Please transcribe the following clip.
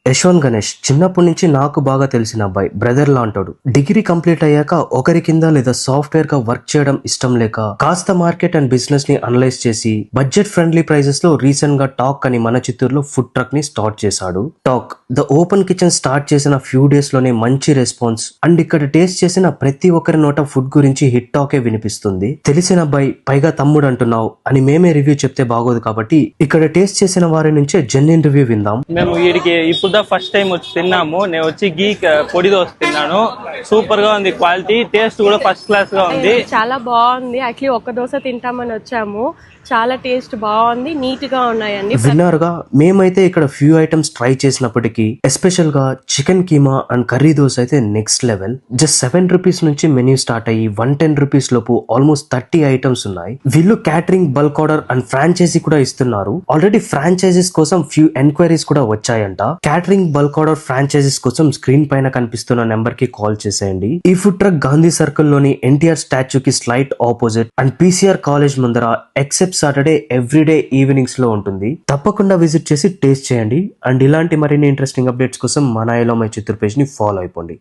యశ్వంత్ గణేష్ చిన్నప్పటి నుంచి నాకు బాగా తెలిసిన అబ్బాయి, బ్రదర్ లాంటోడు. డిగ్రీ కంప్లీట్ అయ్యాక ఒకరి కింద లేదా సాఫ్ట్వేర్ గా వర్క్ చేయడం ఇష్టం లేక కాస్త మార్కెట్ అండ్ బిజినెస్ ని అనలైజ్ చేసి బడ్జెట్ ఫ్రెండ్లీ ప్రైజెస్ లో రీసెంట్ గా టాక్ అని మన చిత్తూరులో ఫుడ్ ట్రక్ ని స్టార్ట్ చేశాడు. Talk the open kitchen start చేసిన ఫ్యూ డేస్ లోనే మంచి రెస్పాన్స్ అండ్ ఇక్కడ టేస్ట్ చేసిన ప్రతి ఒక్కరి నోట ఫుడ్ గురించి హిట్ టాకే వినిపిస్తుంది. తెలిసిన అబ్బాయి పైగా తమ్ముడు అంటున్నావు అని మేమే రివ్యూ చెప్తే బాగోదు కాబట్టి ఇక్కడ టేస్ట్ చేసిన వారి నుంచే జెన్యున్ రివ్యూ విందాం. మేము వీడికి ఇప్పుడు ఫస్ట్ టైం వచ్చి తిన్నాము. నేను వచ్చి గీ పొడి దోశ తిన్నాను. సూపర్ గా ఉంది, క్వాలిటీ టేస్ట్ కూడా ఫస్ట్ క్లాస్ గా ఉంది. చాలా బాగుంది. యాక్చువల్లీ ఒక్క దోశ తింటామని వచ్చాము. చాలా టేస్ట్ బాగుంది, నీట్ గా ఉన్నాయండి. విన్నర్ గా మేమైతే ఇక్కడ ఫ్యూ ఐటమ్స్ ట్రై చేసినప్పటికీ ఎస్పెషల్ గా chicken keema and curry dosa అయితే నెక్స్ట్ లెవెల్. జస్ట్ 7 రూపీస్ నుంచి మెన్యూ స్టార్ట్ అయ్యి 110 రూపీస్ లోపు ఆల్మోస్ట్ 30 ఐటమ్స్ ఉన్నాయి. వీళ్ళు catering, bulk order and franchise కూడా ఇస్తున్నారు. ఆల్రెడీ ఫ్రాంచైజీస్ కోసం ఫ్యూ ఎంక్వైరీస్ కూడా వచ్చాయంట. క్యాటరింగ్, బల్క్ ఆర్డర్, ఫ్రాంచైజీస్ కోసం స్క్రీన్ పైన కనిపిస్తున్న నెంబర్ కి కాల్ చేసేయండి. ఈ ఫుడ్ ట్రక్ గాంధీ సర్కిల్ లోని ఎన్టీఆర్ స్టాచ్యూ కి slight opposite and PCR college ముందర ఎక్సెప్ట్ సాటర్డే ఎవ్రీడే ఈవినింగ్స్ లో ఉంటుంది. తప్పకుండా విజిట్ చేసి టేస్ట్ చేయండి. అండ్ ఇలాంటి మరిన్ని ఇంట్రెస్టింగ్ అప్డేట్స్ కోసం మన ఐలో మై చిత్తూరు పేజ్ ని ఫాలో అయిపోండి.